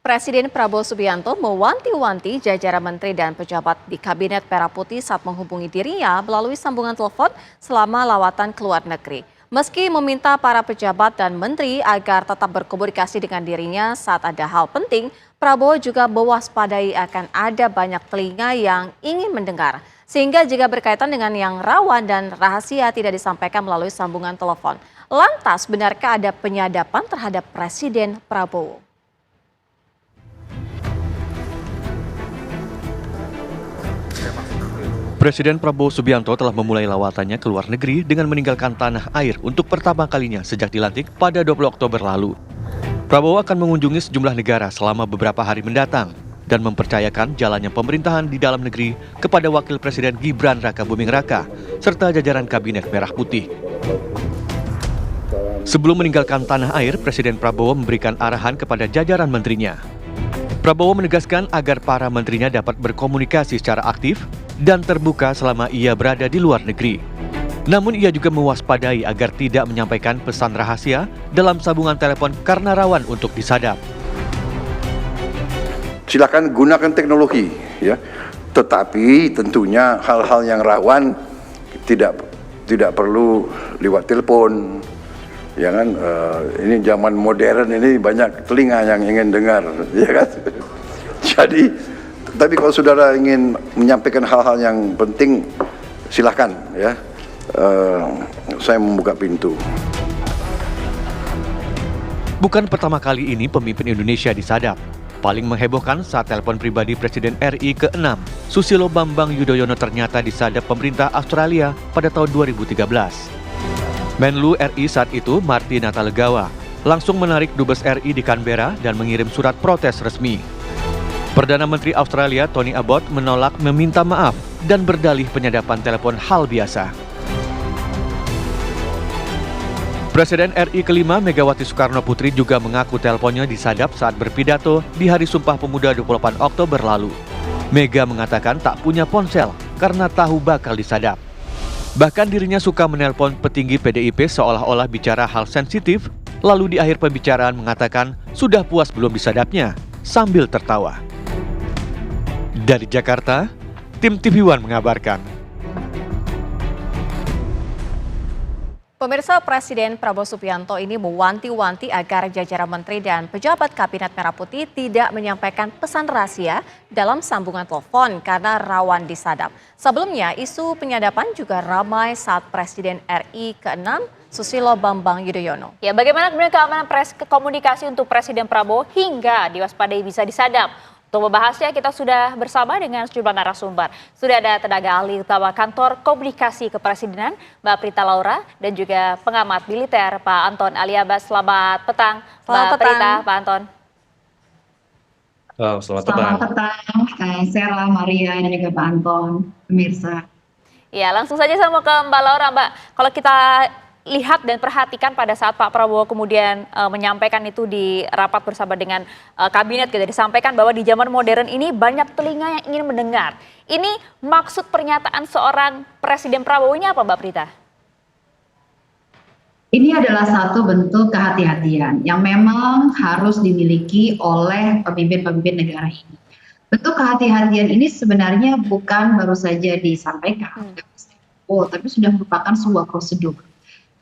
Presiden Prabowo Subianto mewanti-wanti jajaran menteri dan pejabat di Kabinet Merah Putih saat menghubungi dirinya melalui sambungan telepon selama lawatan ke luar negeri. Meski meminta para pejabat dan menteri agar tetap berkomunikasi dengan dirinya saat ada hal penting, Prabowo juga mewaspadai akan ada banyak telinga yang ingin mendengar. Sehingga jika berkaitan dengan yang rawan dan rahasia tidak disampaikan melalui sambungan telepon. Lantas, benarkah ada penyadapan terhadap Presiden Prabowo? Presiden Prabowo Subianto telah memulai lawatannya ke luar negeri dengan meninggalkan tanah air untuk pertama kalinya sejak dilantik pada 20 Oktober lalu. Prabowo akan mengunjungi sejumlah negara selama beberapa hari mendatang dan mempercayakan jalannya pemerintahan di dalam negeri kepada Wakil Presiden Gibran Rakabuming Raka serta jajaran Kabinet Merah Putih. Sebelum meninggalkan tanah air, Presiden Prabowo memberikan arahan kepada jajaran menterinya. Prabowo menegaskan agar para menterinya dapat berkomunikasi secara aktif dan terbuka selama ia berada di luar negeri. Namun ia juga mewaspadai agar tidak menyampaikan pesan rahasia dalam sambungan telepon karena rawan untuk disadap. Silakan gunakan teknologi, ya. Tetapi tentunya hal-hal yang rawan tidak perlu lewat telepon. Ya kan, ini zaman modern ini banyak telinga yang ingin dengar, ya kan. Jadi, tapi kalau saudara ingin menyampaikan hal-hal yang penting, silahkan, ya. Saya membuka pintu. Bukan pertama kali ini pemimpin Indonesia disadap. Paling menghebohkan saat telepon pribadi Presiden RI ke-6, Susilo Bambang Yudhoyono ternyata disadap pemerintah Australia pada tahun 2013. Menlu RI saat itu, Marty Natalegawa, langsung menarik Dubes RI di Canberra dan mengirim surat protes resmi. Perdana Menteri Australia Tony Abbott menolak meminta maaf dan berdalih penyadapan telepon hal biasa. Presiden RI kelima Megawati Soekarno Putri juga mengaku teleponnya disadap saat berpidato di Hari Sumpah Pemuda 28 Oktober lalu. Mega mengatakan tak punya ponsel karena tahu bakal disadap. Bahkan dirinya suka menelpon petinggi PDIP seolah-olah bicara hal sensitif, lalu di akhir pembicaraan mengatakan sudah puas belum disadapnya, sambil tertawa. Dari Jakarta, tim TV One mengabarkan. Pemirsa, Presiden Prabowo Subianto ini mewanti-wanti agar jajaran menteri dan pejabat Kabinet Merah Putih tidak menyampaikan pesan rahasia dalam sambungan telepon karena rawan disadap. Sebelumnya, isu penyadapan juga ramai saat Presiden RI ke-6 Susilo Bambang Yudhoyono. Ya, bagaimana kemudian keamanan komunikasi untuk Presiden Prabowo hingga diwaspadai bisa disadap? Untuk membahasnya kita sudah bersama dengan sejumlah narasumber. Sudah ada tenaga ahli utama kantor komunikasi kepresidenan Mbak Prita Laura dan juga pengamat militer Pak Anton Aliabas. Selamat petang Mbak Prita, Pak Anton. Selamat petang, Sarah, Maria, dan juga Pak Anton, pemirsa. Ya, langsung saja saya mau ke Mbak Laura. Mbak, kalau kita lihat dan perhatikan pada saat Pak Prabowo kemudian menyampaikan itu di rapat bersama dengan kabinet, gitu, disampaikan bahwa di zaman modern ini banyak telinga yang ingin mendengar. Ini maksud pernyataan seorang Presiden Prabowo ini apa, Mbak Prita? Ini adalah satu bentuk kehati-hatian yang memang harus dimiliki oleh pemimpin-pemimpin negara ini. Bentuk kehati-hatian ini sebenarnya bukan baru saja disampaikan, tapi sudah merupakan sebuah prosedur.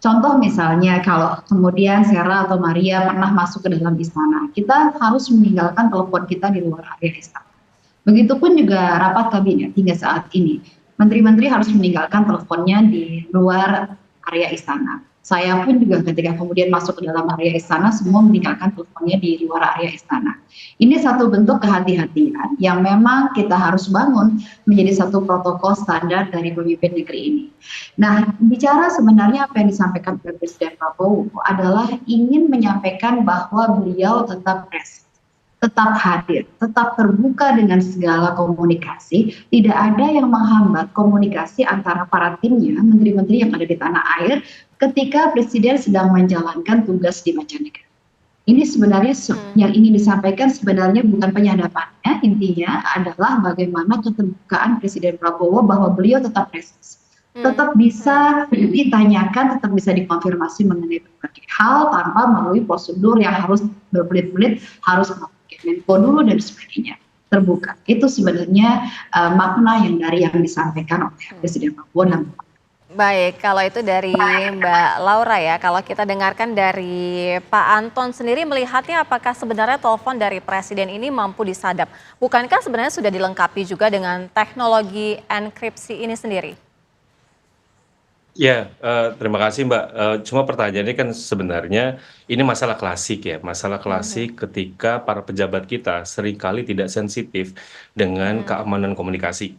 Contoh misalnya kalau kemudian Sarah atau Maria pernah masuk ke dalam istana, kita harus meninggalkan telepon kita di luar area istana. Begitupun juga rapat kabinet hingga saat ini, menteri-menteri harus meninggalkan teleponnya di luar area istana. Saya pun juga ketika kemudian masuk ke dalam area istana, semua meninggalkan teleponnya di luar area istana. Ini satu bentuk kehati-hatian yang memang kita harus bangun menjadi satu protokol standar dari pemimpin negeri ini. Nah, bicara sebenarnya apa yang disampaikan oleh Presiden Prabowo adalah ingin menyampaikan bahwa beliau tetap present, tetap hadir, tetap terbuka dengan segala komunikasi. Tidak ada yang menghambat komunikasi antara para timnya, menteri-menteri yang ada di tanah air, ketika Presiden sedang menjalankan tugas di mancanegara. Ini sebenarnya yang ingin disampaikan sebenarnya bukan penyadapannya, intinya adalah bagaimana keterbukaan Presiden Prabowo bahwa beliau tetap present, tetap bisa ditanyakan, tetap bisa dikonfirmasi mengenai berbagai hal tanpa melalui prosedur yang harus berbelit-belit harus melakukan. Menko dulu dan sebagainya, terbuka. Itu sebenarnya makna yang disampaikan oleh Presiden Prabowo dalam. Baik, kalau itu dari Mbak Laura ya, kalau kita dengarkan dari Pak Anton sendiri melihatnya apakah sebenarnya telepon dari Presiden ini mampu disadap? Bukankah sebenarnya sudah dilengkapi juga dengan teknologi enkripsi ini sendiri? Ya, terima kasih Mbak. Cuma pertanyaannya kan sebenarnya ini masalah klasik ya, masalah klasik ketika para pejabat kita seringkali tidak sensitif dengan keamanan komunikasi.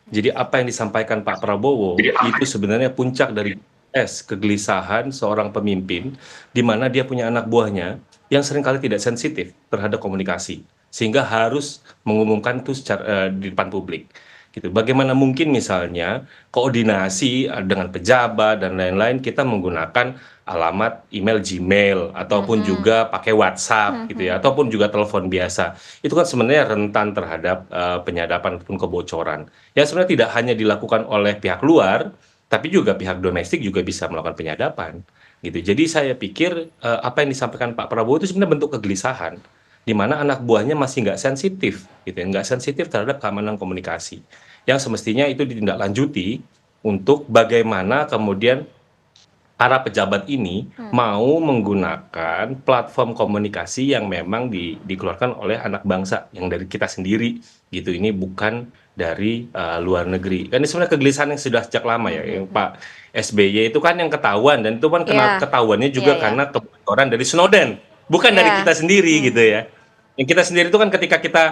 Jadi apa yang disampaikan Pak Prabowo itu sebenarnya puncak dari kegelisahan seorang pemimpin di mana dia punya anak buahnya yang seringkali tidak sensitif terhadap komunikasi sehingga harus mengumumkan itu di depan publik. Gitu. Bagaimana mungkin misalnya koordinasi dengan pejabat dan lain-lain kita menggunakan alamat email Gmail ataupun juga pakai WhatsApp gitu ya ataupun juga telepon biasa. Itu kan sebenarnya rentan terhadap penyadapan ataupun kebocoran. Ya sebenarnya tidak hanya dilakukan oleh pihak luar, tapi juga pihak domestik juga bisa melakukan penyadapan gitu. Jadi saya pikir apa yang disampaikan Pak Prabowo itu sebenarnya bentuk kegelisahan di mana anak buahnya masih nggak sensitif gitu ya, nggak sensitif terhadap keamanan komunikasi yang semestinya itu ditindaklanjuti untuk bagaimana kemudian para pejabat ini mau menggunakan platform komunikasi yang memang dikeluarkan oleh anak bangsa yang dari kita sendiri gitu. Ini bukan dari luar negeri. Kan ini sebenarnya kegelisahan yang sudah sejak lama ya. Yang Pak SBY itu kan yang ketahuan dan itu kan ketahuannya juga karena kebocoran dari Snowden, bukan dari kita sendiri gitu ya. Yang kita sendiri itu kan ketika kita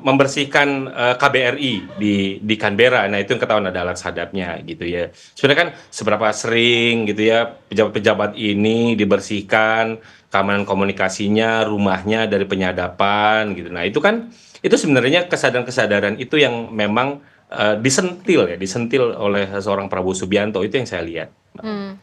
membersihkan KBRI di Canberra, nah itu yang ketahuan ada alat sadapnya gitu ya. Sebenarnya kan seberapa sering gitu ya pejabat-pejabat ini dibersihkan keamanan komunikasinya, rumahnya dari penyadapan gitu. Nah itu kan itu sebenarnya kesadaran-kesadaran itu yang memang disentil oleh seorang Prabowo Subianto, itu yang saya lihat.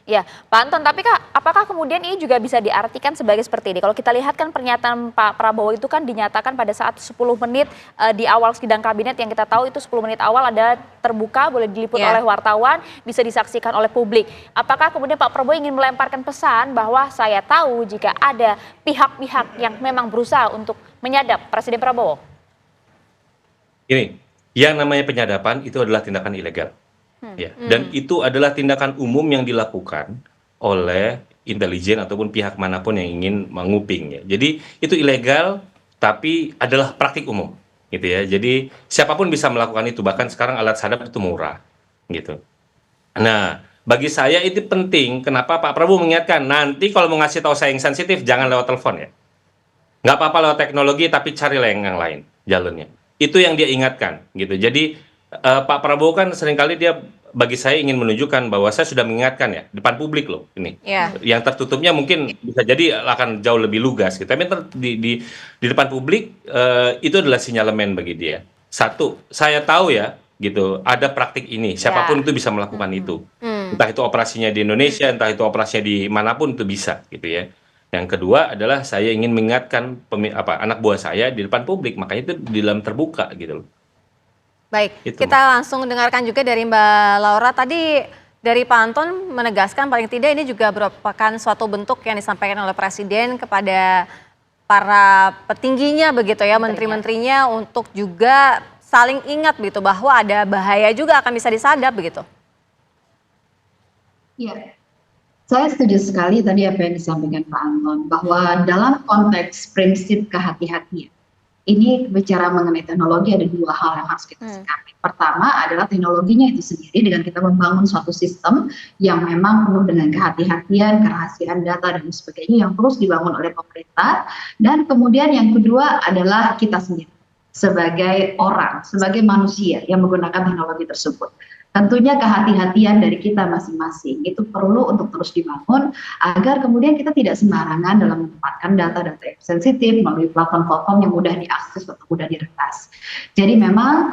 Ya, Pak Anton, tapi apakah kemudian ini juga bisa diartikan sebagai seperti ini? Kalau kita lihat kan pernyataan Pak Prabowo itu kan dinyatakan pada saat 10 menit di awal sidang kabinet, yang kita tahu itu 10 menit awal ada terbuka, boleh diliput oleh wartawan, bisa disaksikan oleh publik. Apakah kemudian Pak Prabowo ingin melemparkan pesan bahwa saya tahu jika ada pihak-pihak yang memang berusaha untuk menyadap Presiden Prabowo? Ini, yang namanya penyadapan itu adalah tindakan ilegal. Ya, dan itu adalah tindakan umum yang dilakukan oleh intelijen ataupun pihak manapun yang ingin menguping ya. Jadi itu ilegal tapi adalah praktik umum gitu ya. Jadi siapapun bisa melakukan itu, bahkan sekarang alat sadap itu murah gitu. Nah, bagi saya itu penting. Kenapa Pak Prabowo mengingatkan nanti kalau mau ngasih tahu saya yang sensitif jangan lewat telepon ya. Nggak apa-apa lewat teknologi tapi cari yang lain jalurnya. Itu yang dia ingatkan gitu. Jadi Pak Prabowo kan seringkali dia bagi saya ingin menunjukkan bahwa saya sudah mengingatkan ya depan publik loh ini. Yang tertutupnya mungkin bisa jadi akan jauh lebih lugas gitu. Tapi di depan publik itu adalah sinyalemen bagi dia. Satu, saya tahu ya gitu ada praktik ini. Siapapun itu bisa melakukan itu. Entah itu operasinya di Indonesia, entah itu operasinya di manapun itu bisa gitu ya. Yang kedua adalah saya ingin mengingatkan anak buah saya di depan publik, makanya itu di dalam terbuka gitu loh. Baik, kita langsung dengarkan juga dari Mbak Laura. Tadi dari Pak Anton menegaskan paling tidak ini juga merupakan suatu bentuk yang disampaikan oleh Presiden kepada para petingginya begitu ya, menteri-menterinya untuk juga saling ingat begitu bahwa ada bahaya juga akan bisa disadap begitu. Iya, saya setuju sekali tadi apa yang disampaikan Pak Anton, bahwa dalam konteks prinsip kehati-hatian, ini bicara mengenai teknologi ada dua hal yang harus kita sikapi. Pertama adalah teknologinya itu sendiri dengan kita membangun suatu sistem yang memang penuh dengan kehati-hatian, kerahasiaan data dan sebagainya yang terus dibangun oleh pemerintah. Dan kemudian yang kedua adalah kita sendiri sebagai orang, sebagai manusia yang menggunakan teknologi tersebut. Tentunya kehati-hatian dari kita masing-masing itu perlu untuk terus dibangun agar kemudian kita tidak sembarangan dalam menempatkan data-data yang sensitif melalui platform-platform yang mudah diakses atau mudah diretas. Jadi memang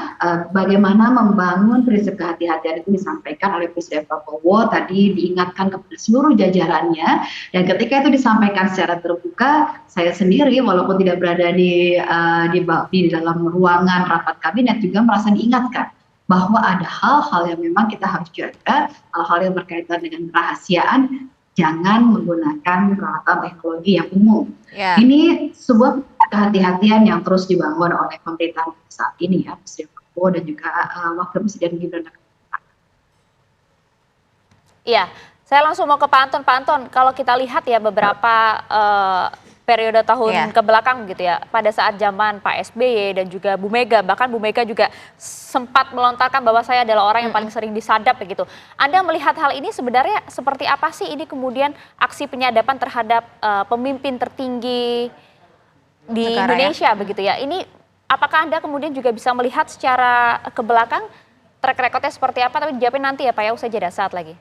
bagaimana membangun prinsip kehati-hatian itu disampaikan oleh Presiden Prabowo, tadi diingatkan kepada seluruh jajarannya, dan ketika itu disampaikan secara terbuka, saya sendiri walaupun tidak berada di dalam ruangan rapat kabinet juga merasa diingatkan bahwa ada hal-hal yang memang kita harus jaga, hal-hal yang berkaitan dengan kerahasiaan, jangan menggunakan peralatan teknologi yang umum. Ini sebuah kehati-hatian yang terus dibangun oleh pemerintahan saat ini ya, Presiden Prabowo dan juga Wakil Presiden Gibran. Iya, saya langsung mau ke Pak Anton. Pak Anton, kalau kita lihat ya beberapa periode tahun ke belakang gitu ya, pada saat zaman Pak SBY dan juga Bu Mega, bahkan Bu Mega juga sempat melontarkan bahwa saya adalah orang yang paling sering disadap begitu. Anda melihat hal ini sebenarnya seperti apa sih ini kemudian aksi penyadapan terhadap pemimpin tertinggi di Indonesia begitu ya? Ini apakah Anda kemudian juga bisa melihat secara ke belakang track recordnya seperti apa? Tapi dijawabin nanti ya Pak ya, usai jeda saat lagi.